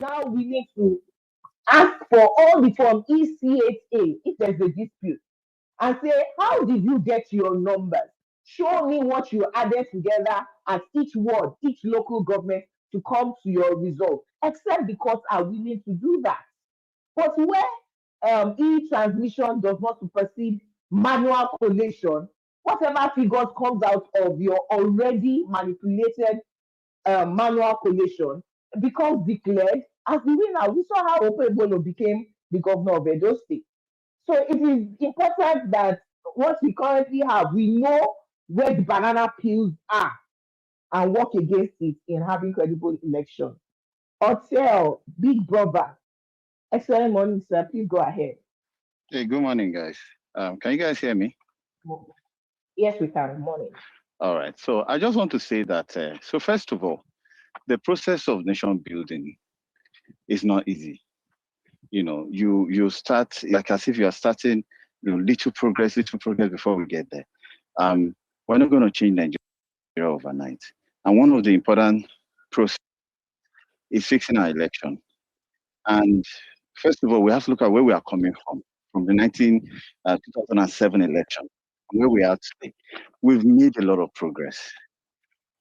now willing to ask for all the form ECHA if there's a dispute and say, how did you get your numbers? Show me what you added together at each ward, each local government to come to your result, except the courts are willing to do that. But where e-transmission does not supersede manual collation, whatever figures comes out of your already manipulated manual collation becomes declared as the winner. We saw how Opebolo became the governor of Edo State. So it is important that what we currently have, we know where the banana peels are and work against it in having credible elections. Hotel, big brother, excellent morning, sir. Please go ahead. Hey, good morning, guys. Can you guys hear me? Yes, we can. Good morning. All right. So I just want to say that, so first of all, the process of nation building is not easy. You know, you start like as if you are starting, little progress before we get there. We're not going to change Nigeria overnight. And one of the important process is fixing our election. And first of all, we have to look at where we are coming from the 2007 election, and where we are today. We've made a lot of progress.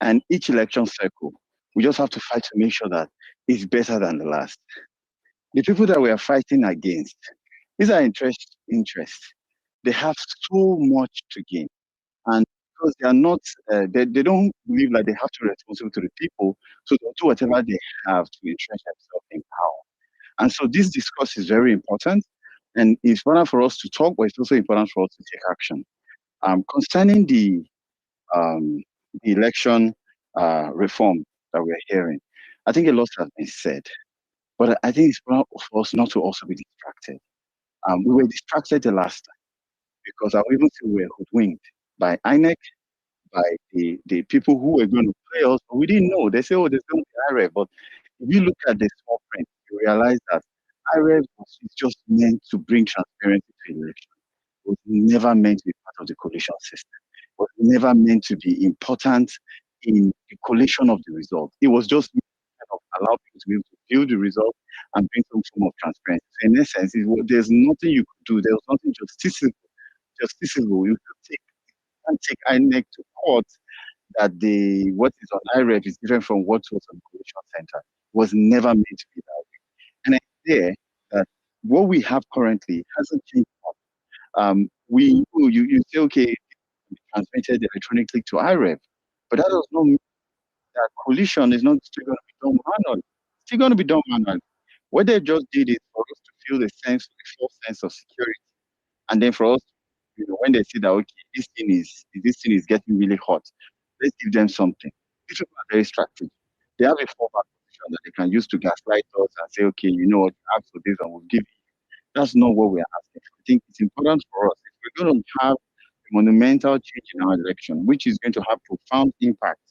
And each election cycle, we just have to fight to make sure that it's better than the last. The people that we are fighting against, these are interests. They have so much to gain. And because they are not, they don't believe like they have to be responsible to the people, so they'll do whatever they have to entrench themselves in power. And so this discourse is very important, and it's important for us to talk, but it's also important for us to take action. Concerning the election reform that we're hearing, I think a lot has been said, but I think it's important for us not to also be distracted. We were distracted the last time because I even say we were hoodwinked by INEC, by the people who were going to play us, but we didn't know. They say, oh, there's going to be IREF, but if you look at the small print, you realize that IREF is just meant to bring transparency to election. It was never meant to be part of the coalition system. It was never meant to be important in the collation of the result. It was just meant to allow people to be able to view the result and bring some form of transparency. So in essence, there's nothing you could do. There was nothing justiciable. You can't take INEC to court that what is on IREF is different from what was on the coalition center. It was never meant to be that way. And it's there that what we have currently hasn't changed much. You say, okay, transmitted electronically to IREF, but that does not mean that coalition is not still going to be done manually. It's still going to be done manually. What they just did is for us to feel the false sense of security. And then for us, when they see that, okay, this thing is getting really hot, let's give them something. These people are very strategic. They have a fallback position that they can use to gaslight us and say, okay, you know what, ask for this and we'll give you. That's not what we're asking for. I think it's important for us. If we're going to have a monumental change in our election, which is going to have profound impact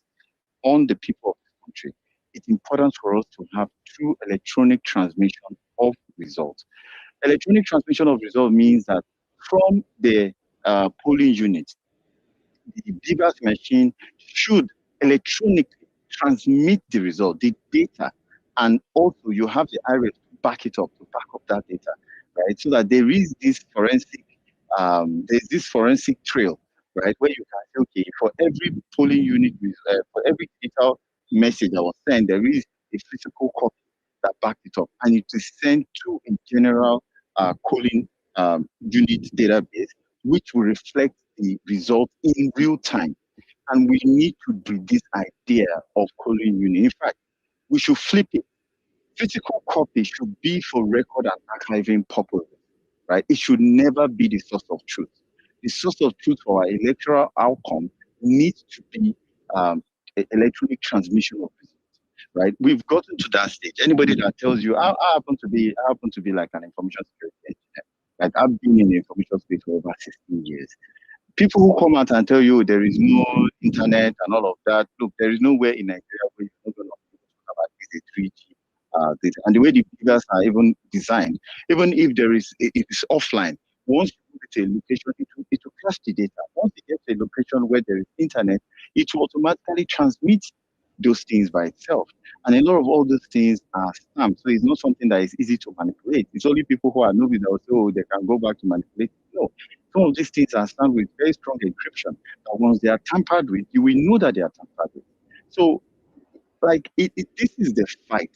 on the people of this country, it's important for us to have true electronic transmission of results. Electronic transmission of results means that from the polling unit, the BIVAS machine should electronically transmit the result, the data, and also you have the IREF to back it up, to back up that data, right? So that there is this forensic trail, right, where you can say, okay, for every polling unit, for every digital message that was sent, there is a physical copy that backed it up, and it is sent to a general polling unit database, which will reflect the result in real time. And we need to do this idea of polling unit. In fact, we should flip it. Physical copy should be for record and archiving purposes, right? It should never be the source of truth. The source of truth for our electoral outcome needs to be electronic transmission of results. Right, we've gotten to that stage. Anybody that tells you, I happen to be like an information security engineer. Like I've been in the information space for over 16 years. People who come out and tell you there is no internet and all of that. Look, there is nowhere in Nigeria where you're not going to talk about this 3G data. And the way the figures are even designed, even if if it's offline, once you put it to a location, it will flash the data. Once it gets to a location where there is internet, it will automatically transmit those things by itself. And a lot of all those things are stamped. So it's not something that is easy to manipulate. It's only people who are novice that will say, oh, they can go back to manipulate. No. Some of these things are stamped with very strong encryption. That once they are tampered with, you will know that they are tampered with. So, like, this is the fight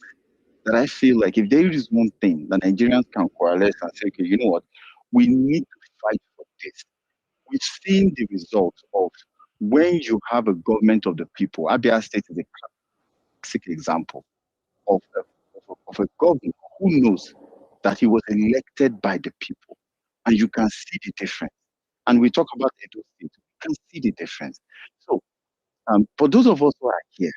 that I feel like if there is one thing that Nigerians can coalesce and say, okay, you know what, we need to fight for this. We've seen the results of when you have a government of the people. Abia State is a classic example of of a governor who knows that he was elected by the people. And you can see the difference. And we talk about Edo State, you can see the difference. So, for those of us who are here,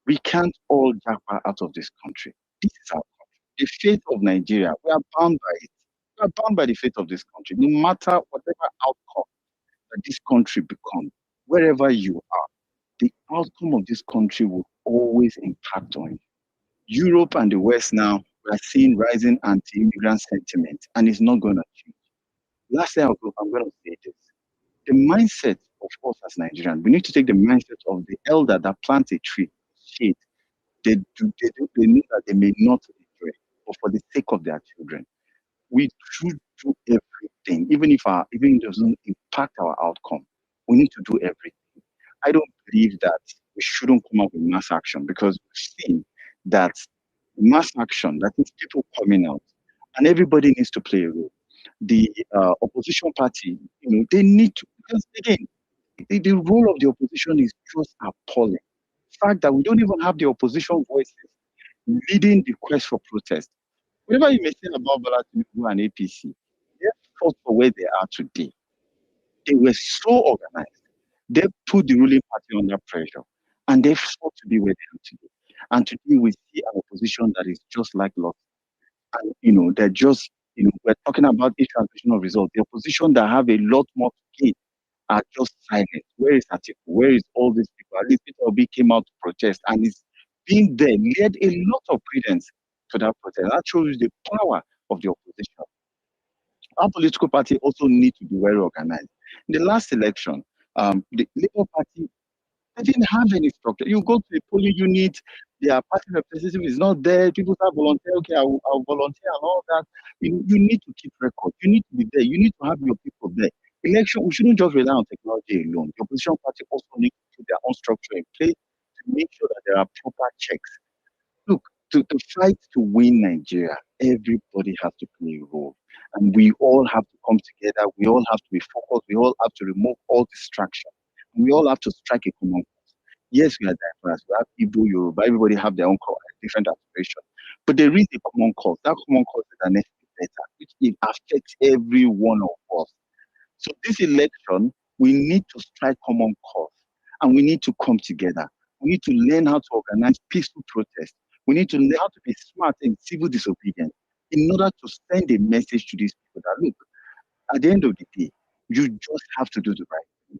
we can't all jump out of this country. This is our country. The fate of Nigeria, we are bound by it. We are bound by the fate of this country. No matter whatever outcome that this country becomes, wherever you are, the outcome of this country will always impact on you. Europe and the West now, we are seeing rising anti-immigrant sentiment, and it's not going to change. Lastly, I'm going to say this. The mindset of us as Nigerians, we need to take the mindset of the elder that plants a tree, shade. They know that they may not enjoy, but for the sake of their children, we should do everything, even if it doesn't impact our outcome. We need to do everything. I don't believe that we shouldn't come up with mass action because we've seen that mass action, that is people coming out, and everybody needs to play a role. The opposition party, they need to, because again, the role of the opposition is just appalling. The fact that we don't even have the opposition voices leading the quest for protest. Whatever you may say about Bola Tinubu and APC, they fought for where they are today. They were so organized. They put the ruling party under pressure, and they fought to be where they are today. And today we see an opposition that is just like lost. And they're just, we're talking about a transmission of results. The opposition that have a lot more to gain are just silent. Where is Atiku? Where is all these people? At least Peter Obi came out to protest, and it's being there led a lot of credence to that protest. That shows you the power of the opposition. Our political party also need to be very organized. In the last election, the Labour Party, they didn't have any structure. You go to a polling unit, their party representative is not there. People start volunteer. Okay, I'll volunteer and all that. You need to keep record. You need to be there. You need to have your people there. Election, we shouldn't just rely on technology alone. The opposition party also needs to put their own structure in place to make sure that there are proper checks. Look, to fight to win Nigeria, everybody has to play a role. And we all have to come together. We all have to be focused. We all have to remove all distraction. And we all have to strike a common cause. Yes, we are diverse. We have Igbo, Yoruba. Everybody have their own different aspirations. But there is a common cause. That common cause is an better, which it affects every one of us. So this election, we need to strike common cause. And we need to come together. We need to learn how to organize peaceful protest. We need to learn how to be smart in civil disobedience in order to send a message to these people that, look, at the end of the day, you just have to do the right thing.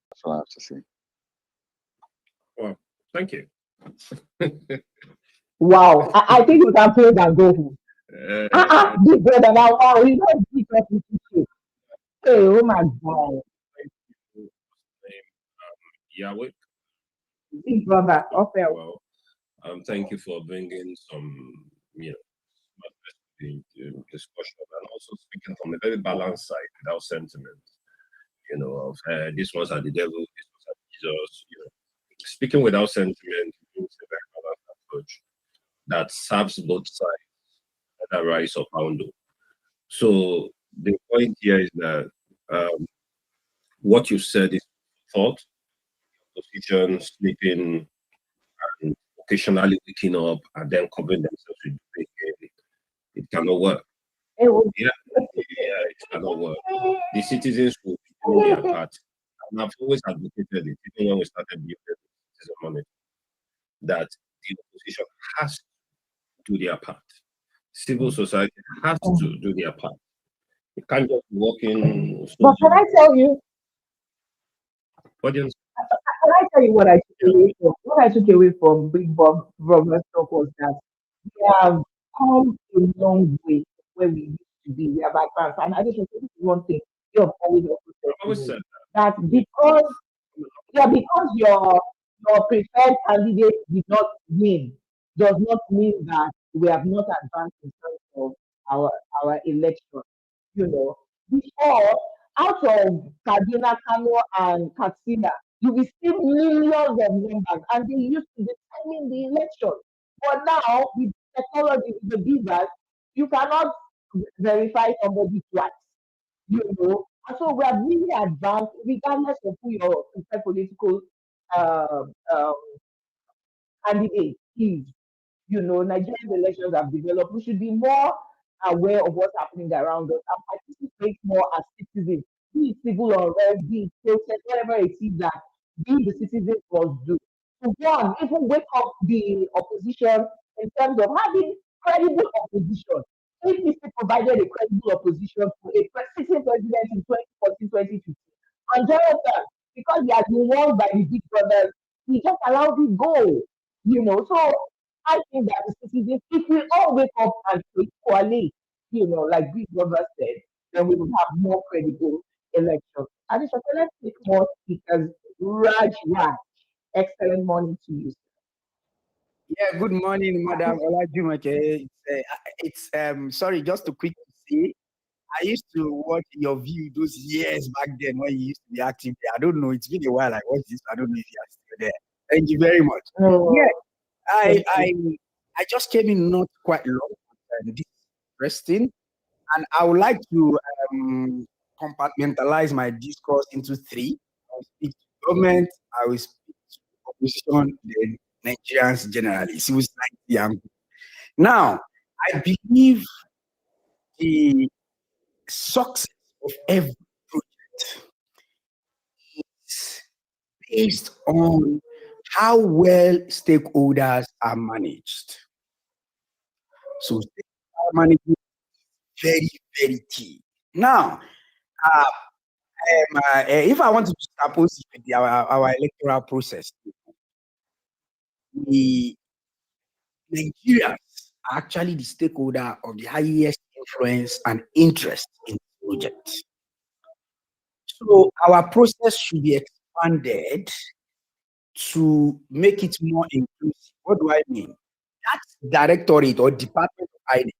That's all I have to say. Well, thank you. Wow, I think we can praise and go home. Big brother, now, wow, he don't keep up with you. Hey, oh my God. Yahweh. Big brother, okay. Well, thank you for bringing some, discussion and also speaking from a very balanced side without sentiment. Of these ones are the devil, these ones are Jesus. Speaking without sentiment means a very balanced approach that serves both sides, whether rise or poundo. So the point here is that what you said is thought, position, sleeping, and occasionally waking up and then covering themselves with the again. It cannot work. Yeah, it cannot work. The citizens will do their part. And I've always advocated it, even when we started building citizen money, that the opposition has to do their part. Civil society has to do their part. You can't just walk in. But can I tell you? Audience. Can I tell you what I took away from? What I took away from Big Bob Robert talk was that we have come a long way where we used to be. We have advanced, and I just want to say one thing you have always also said I always to me, said that because yeah, because your preferred candidate did not win does not mean that we have not advanced in terms of our election. You know, before, out of Kaduna, Kano, and Katsina, you will see millions of numbers, and they used to determine the election. But now, with technology, with the beavers, you cannot verify somebody twice. You know, and so we are really advanced, regardless of who your preferred political um, um, candidate is. You know, Nigerian elections have developed. We should be more aware of what's happening around us and participate more as citizens, be it civil unrest, be it protest, whatever it is that we, the citizens, must do. To one, even wake up the opposition in terms of having credible opposition. APC provided a credible opposition to a sitting president in 2014, 2015. And Jonathan, because he has been won by the big brothers, he just allowed it go. You know, so I think that the citizens, if we all wake up and equally, you know, like Big Brother said, then we will have more credible elections. And so let's take more speakers. Raj, excellent morning to you. Yeah, good morning, Madam Olajumoke. It's sorry, just to quickly say, I used to watch your view those years back then when you used to be active there. I don't know, it's been a while I watched this. I don't know if you are still there. Thank you very much. Oh, Yeah, I thank I you. I just came in not quite long, this is interesting, and I would like to compartmentalize my discourse into three. I will speak to government, I will speak to opposition, then Nigerians generally, civil society. Now, I believe the success of every project is based on how well stakeholders are managed. So, stakeholder management is very, very key. Now, uh, if I want to suppose with our electoral process, the Nigerians are actually the stakeholder of the highest influence and interest in the project. So our process should be expanded to make it more inclusive. What do I mean? That directorate or department of ID,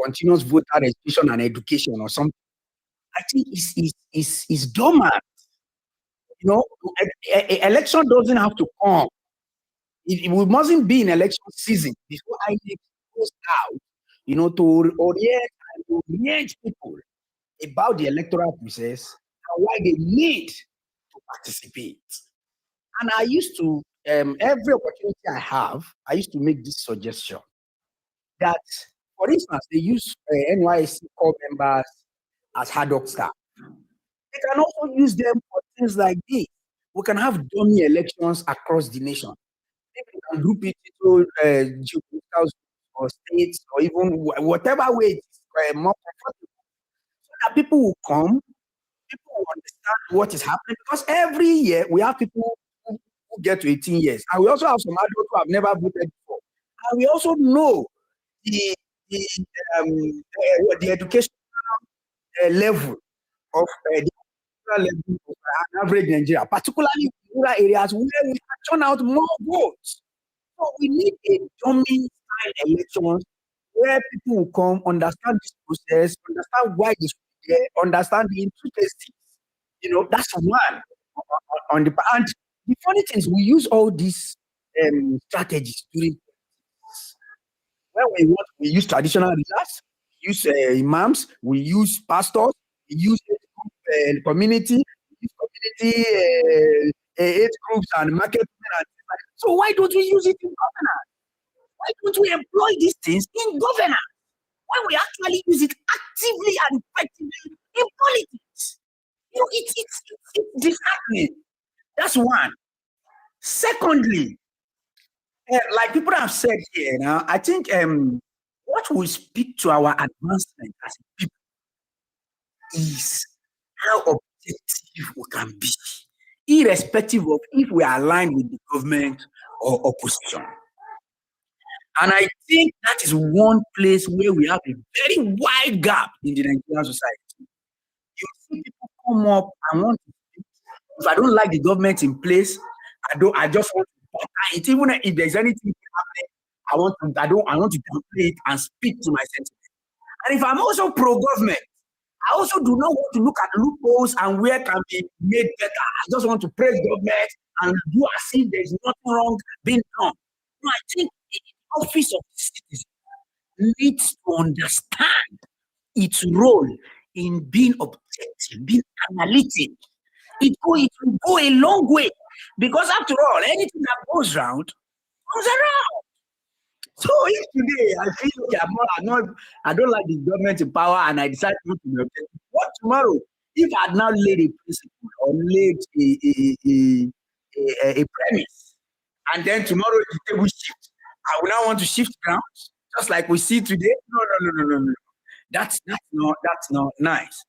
continuous voter registration and education or something, I think is dormant. You know, election doesn't have to come. We mustn't be in election season before INEC goes out, you know, to orient people about the electoral process and why they need to participate. And I used to, every opportunity I have, I used to make this suggestion that, for instance, they use NYSC core members as ad hoc staff. They can also use them for things like this. We can have dummy elections across the nation. People can group it into geographical or states or even whatever way it is more comfortable. So that people will come, people will understand what is happening, because every year we have people who get to 18 years, and we also have some adults who have never voted before, and we also know the education level of the level of average Nigeria, particularly in rural areas where we can turn out more votes. So we need a dummy style elections where people will come, understand this process, understand why they should be there, understand the intricacies. You know, that's one on the and the funny thing is we use all these strategies during when we use traditional leaders, we use imams, we use pastors, we use community, we use community age groups and market. So why don't we use it in governance? Why don't we employ these things in governance when we actually use it actively and effectively in politics? You know, it's disheartening. That's one. Secondly, like people have said here now, I think what will speak to our advancement as a people is how objective we can be, irrespective of if we are aligned with the government or opposition. And I think that is one place where we have a very wide gap in the Nigerian society. You see people come up and want to speak. If I don't like the government in place, I just want to butter it. Even if there's anything happening, I want to downplay it and speak to my sentiment. And if I'm also pro-government, I also do not want to look at loopholes and where can be made better. I just want to praise government and do as if there's nothing wrong being done. No, I think the office of the citizen needs to understand its role in being objective, being analytic. It will go a long way, because after all, anything that goes round comes around. So if today I feel okay, I don't like the government in power, and I decide not to be objective, what tomorrow? If I had now laid a principle or laid a premise, and then tomorrow the table shift, I will now want to shift grounds, just like we see today. No. That's not nice.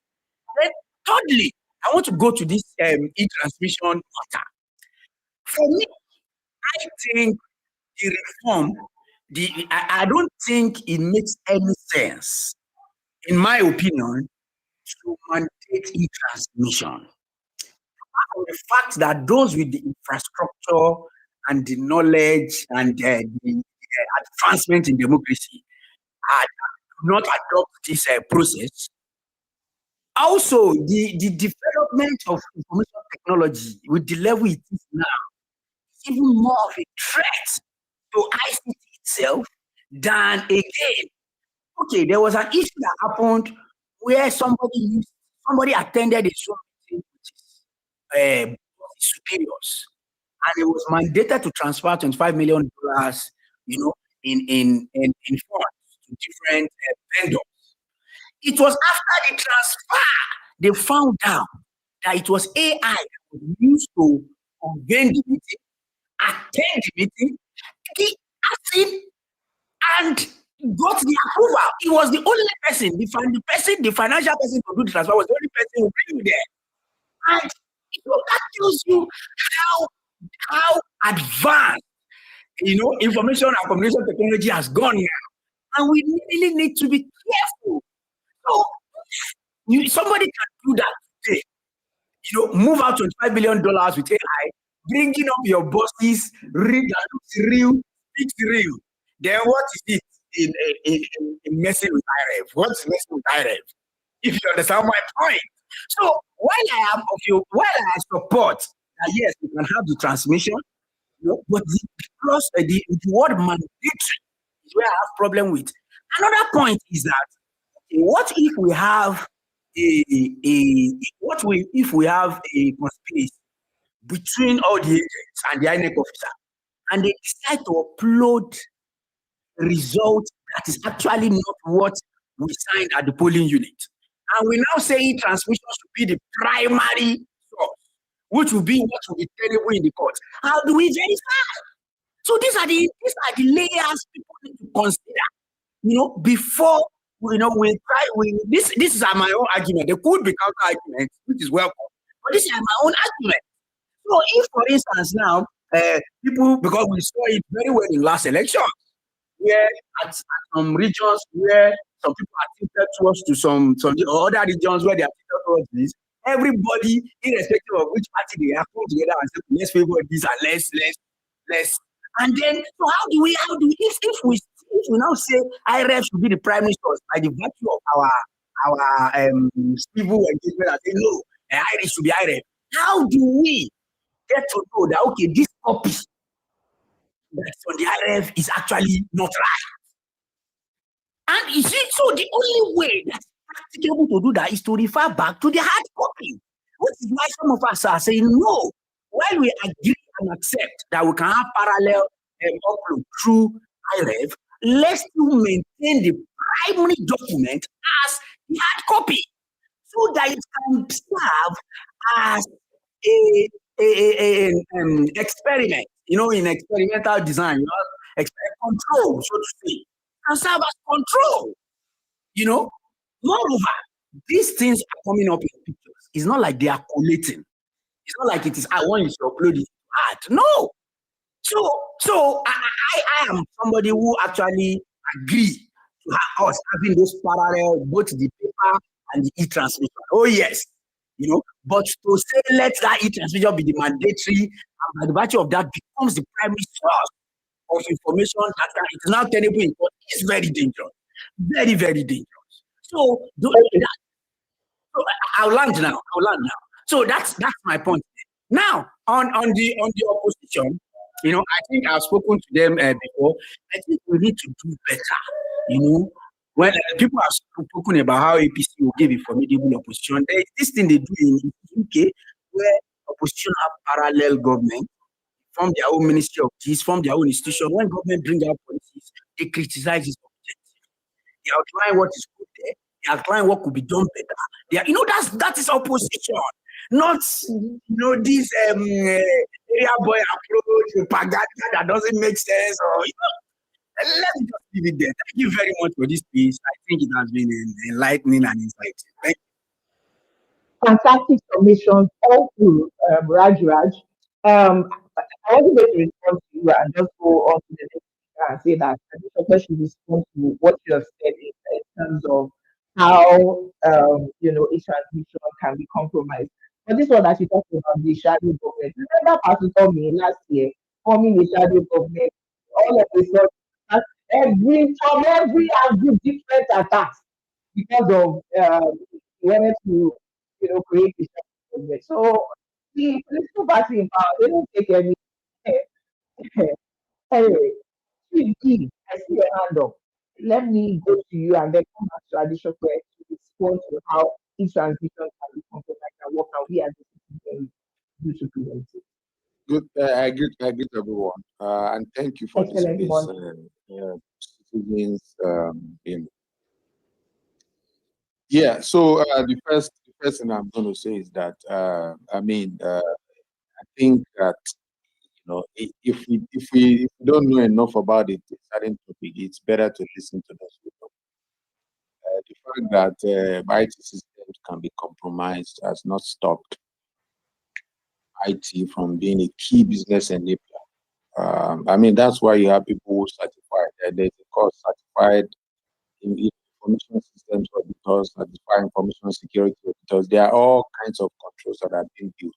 Then thirdly, I want to go to this e-transmission matter. For me, I think the reform, I don't think it makes any sense, in my opinion, to mandate e-transmission. The fact that those with the infrastructure and the knowledge and the advancement in democracy do not adopt this process. Also, the development of information technology with the level it is now is even more of a threat to ICT itself than again. Okay, there was an issue that happened where somebody attended a Zoom meeting with his superiors, and it was mandated to transfer $25 million, in funds to different vendors. It was after the transfer they found out that it was AI that was used to convene the meeting, attend the meeting, and got the approval. He was the only person, the financial person to do the transfer was the only person who came there. And that tells you how advanced, information and communication technology has gone now. And we really need to be careful. So somebody can do that today. Move out $25 billion with AI, bringing up your bosses, read that looks real, speaks real. Then what is it in messing with IRF? What's messing with IRF? If you understand my point. So while I support that, yes, we can have the transmission, but because the word mandatory is where I have problem with. Another point is that what if we have a conspiracy between all the agents and the INEC officer, and they decide to upload results that is actually not what we signed at the polling unit, and we now say transmission should be the primary source, which will be what will be terrible in the court. How do we verify? So these are the layers people need to consider, before this is my own argument. There could be counter arguments, which is welcome, but this is my own argument. So if, for instance, now people, because we saw it very well in last election, where at some regions where some people are tilted towards to some other regions where they are tilted towards this, everybody, irrespective of which party they are, come together and say, let's favor this and let's. And then, so how do we, if we now say IRF should be the primary source by the virtue of our civil engagement and say, no, IRF should be IRF, how do we get to know that, okay, this copy that's on the IRF is actually not right? And you see, so the only way that's practicable to do that is to refer back to the hard copy, which is why some of us are saying, no, while we agree and accept that we can have parallel upload through IRF, let's still maintain the primary document as the hard copy, so that it can serve as an experiment, in experimental design, control, so to say, can serve as control. Moreover, these things are coming up in pictures. It's not like they are collating. It's not like it is, I want you to upload it to art. No. So I am somebody who actually agree to us having those parallel, both the paper and the e-transmission. Oh yes, you know. But to say let that e-transmission be the mandatory, and by the virtue of that becomes the primary source of information that it is now tenable in court, is very dangerous, very, very dangerous. So, so I'll land now. So that's my point. Now, on the opposition, you know, I think I've spoken to them before. I think we need to do better. You know, when people have spoken about how APC will give a formidable opposition, there is this thing they do in UK where opposition have parallel government, from their own ministry of peace, from their own institution. When government bring out policies, they criticize its objective. They outline what is good there. They outline what could be done better. You know, that is opposition, not this area boy approach, propaganda that doesn't make sense, or let me just leave it there. Thank you very much for this piece. I think it has been enlightening and insightful. Thank you. Fantastic submissions all through, Raj. I wasn't going to respond to you and just go on to the next speaker and say that I think Dr. should respond to what you have said in terms of how a transmission can be compromised. But this one that you talked about, the shadow government. Remember Pastor me last year forming the shadow government, all of a sudden from every angle different attacks because of he wanted to create the shadow government. So the political party in power, they don't take any. Anyway, Chief, I see your hand up. Let me go to you and then come back to additional question to respond to how each transition can be compromised and what can we as a citizen do to prevent it. Good. I greet everyone, and thank you for this Excellent space. one. Citizens, yeah. So the first thing I'm going to say is that I think that if we don't know enough about it, certain topic, it's better to listen to those people. The fact that IT systems can be compromised has not stopped IT from being a key business enabler. That's why you have people who certify. There's a course certified in information systems auditors, certified information security auditors. There are all kinds of controls that are being built.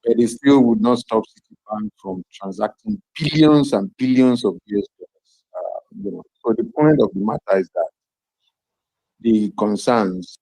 But it still would not stop Citibank from transacting billions and billions of US dollars. So the point of the matter is that the concerns